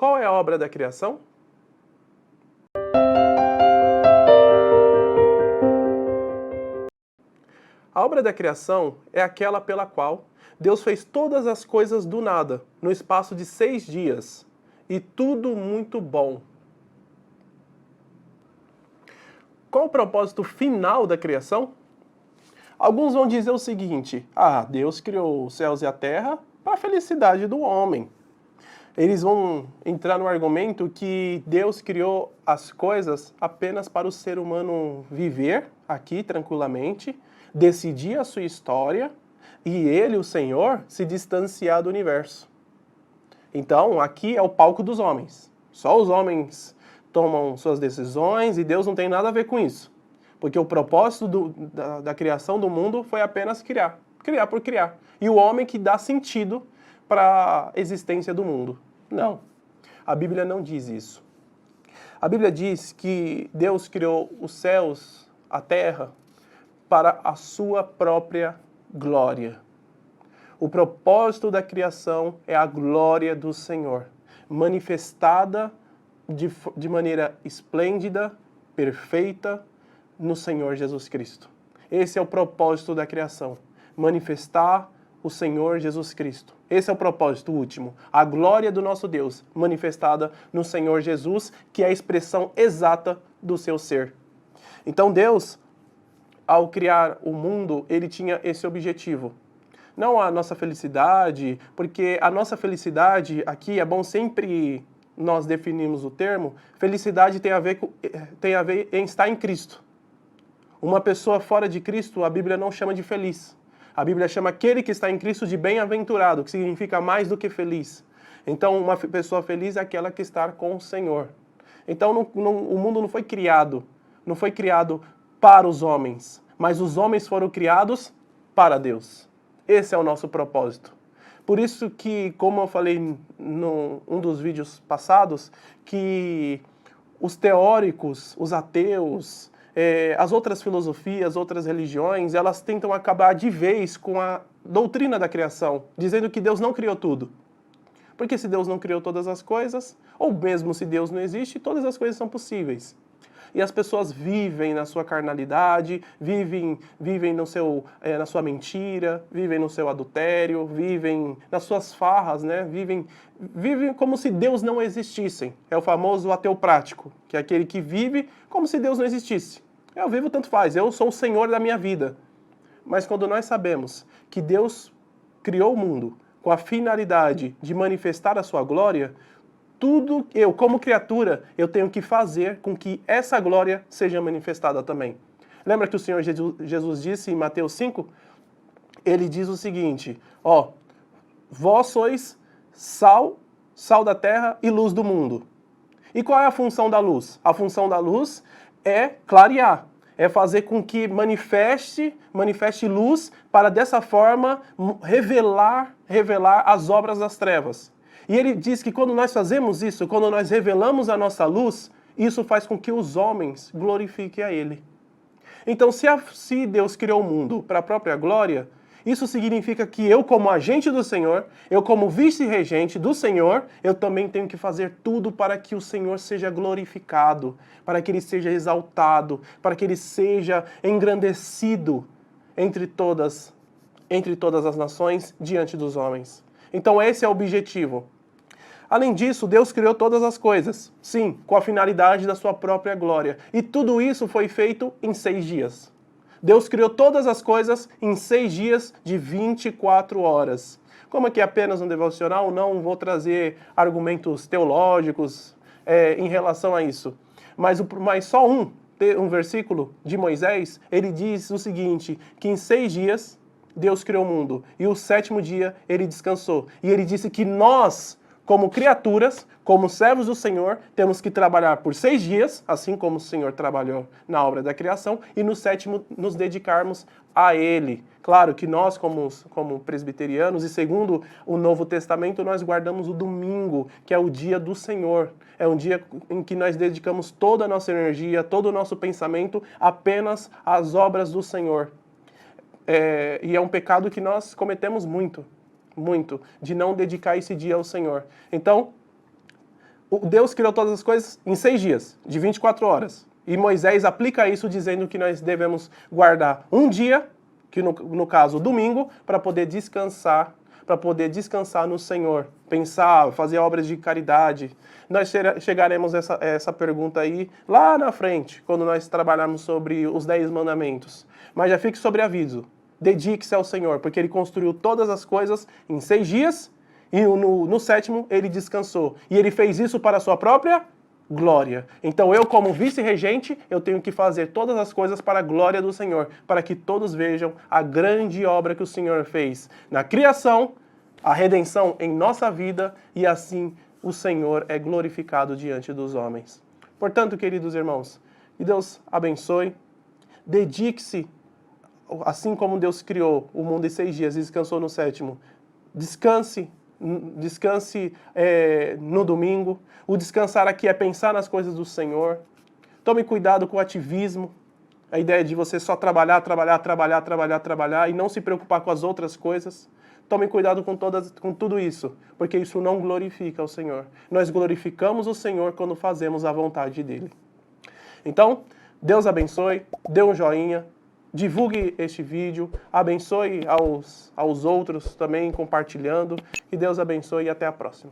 Qual é a obra da criação? A obra da criação é aquela pela qual Deus fez todas as coisas do nada, no espaço de 6 dias, e tudo muito bom. Qual o propósito final da criação? Alguns vão dizer o seguinte: Deus criou os céus e a terra para a felicidade do homem. Eles vão entrar no argumento que Deus criou as coisas apenas para o ser humano viver aqui tranquilamente, decidir a sua história e ele, o Senhor, se distanciar do universo. Então, aqui é o palco dos homens. Só os homens tomam suas decisões e Deus não tem nada a ver com isso. Porque o propósito da criação do mundo foi apenas criar. Criar por criar. E o homem que dá sentido para a existência do mundo. Não. A Bíblia não diz isso. A Bíblia diz que Deus criou os céus, a terra, para a sua própria glória. O propósito da criação é a glória do Senhor, manifestada de maneira esplêndida, perfeita, no Senhor Jesus Cristo. Esse é o propósito da criação, manifestar o Senhor Jesus Cristo. Esse é o propósito último, a glória do nosso Deus, manifestada no Senhor Jesus, que é a expressão exata do seu ser. Então Deus, ao criar o mundo, ele tinha esse objetivo. Não a nossa felicidade, porque a nossa felicidade, aqui é bom sempre nós definirmos o termo, felicidade tem a ver em estar em Cristo. Uma pessoa fora de Cristo, a Bíblia não chama de feliz. A Bíblia chama aquele que está em Cristo de bem-aventurado, que significa mais do que feliz. Então, uma pessoa feliz é aquela que está com o Senhor. Então, o mundo não foi criado para os homens, mas os homens foram criados para Deus. Esse é o nosso propósito. Por isso que, como eu falei num dos vídeos passados, que os teóricos, os ateus, as outras filosofias, outras religiões, elas tentam acabar de vez com a doutrina da criação, dizendo que Deus não criou tudo. Porque se Deus não criou todas as coisas, ou mesmo se Deus não existe, todas as coisas são possíveis. E as pessoas vivem na sua carnalidade, vivem na sua mentira, vivem no seu adultério, vivem nas suas farras, né? Vivem como se Deus não existisse. É o famoso ateu prático, que é aquele que vive como se Deus não existisse. Eu vivo tanto faz, eu sou o Senhor da minha vida. Mas quando nós sabemos que Deus criou o mundo com a finalidade de manifestar a sua glória, tudo eu, como criatura, eu tenho que fazer com que essa glória seja manifestada também. Lembra que o Senhor Jesus disse em Mateus 5? Ele diz o seguinte, vós sois sal da terra e luz do mundo. E qual é a função da luz? A função da luz é clarear, é fazer com que manifeste luz para dessa forma revelar as obras das trevas. E ele diz que quando nós fazemos isso, quando nós revelamos a nossa luz, isso faz com que os homens glorifiquem a Ele. Então, se Deus criou o mundo para a própria glória, isso significa que eu, como agente do Senhor, eu como vice-regente do Senhor, eu também tenho que fazer tudo para que o Senhor seja glorificado, para que Ele seja exaltado, para que Ele seja engrandecido entre todas as nações diante dos homens. Então esse é o objetivo. Além disso, Deus criou todas as coisas, sim, com a finalidade da sua própria glória. E tudo isso foi feito em 6 dias. Deus criou todas as coisas em 6 dias de 24 horas. Como aqui é apenas um devocional, não vou trazer argumentos teológicos em relação a isso. Mas só um versículo de Moisés, ele diz o seguinte, que em 6 dias Deus criou o mundo, e o 7º dia ele descansou. E ele disse que nós, como criaturas, como servos do Senhor, temos que trabalhar por 6 dias, assim como o Senhor trabalhou na obra da criação, e no 7º nos dedicarmos a Ele. Claro que nós, como presbiterianos, e segundo o Novo Testamento, nós guardamos o domingo, que é o dia do Senhor. É um dia em que nós dedicamos toda a nossa energia, todo o nosso pensamento apenas às obras do Senhor. E é um pecado que nós cometemos muito, de não dedicar esse dia ao Senhor. Então, Deus criou todas as coisas em 6 dias, de 24 horas. E Moisés aplica isso dizendo que nós devemos guardar um dia, que no caso, domingo, para poder descansar no Senhor, pensar, fazer obras de caridade. Nós chegaremos a essa pergunta aí lá na frente, quando nós trabalharmos sobre os 10 mandamentos. Mas já fique sobre aviso, dedique-se ao Senhor, porque Ele construiu todas as coisas em 6 dias, e no sétimo Ele descansou. E Ele fez isso para a sua própria glória. Então eu, como vice-regente, eu tenho que fazer todas as coisas para a glória do Senhor, para que todos vejam a grande obra que o Senhor fez na criação, a redenção em nossa vida, e assim o Senhor é glorificado diante dos homens. Portanto, queridos irmãos, que Deus abençoe, dedique-se, assim como Deus criou o mundo em 6 dias e descansou no sétimo, descanse no domingo. O descansar aqui é pensar nas coisas do Senhor. Tome cuidado com o ativismo, a ideia de você só trabalhar e não se preocupar com as outras coisas. Tome cuidado com tudo isso, porque isso não glorifica o Senhor. Nós glorificamos o Senhor quando fazemos a vontade dEle. Então, Deus abençoe, dê um joinha, divulgue este vídeo, abençoe aos outros também compartilhando, que Deus abençoe e até a próxima.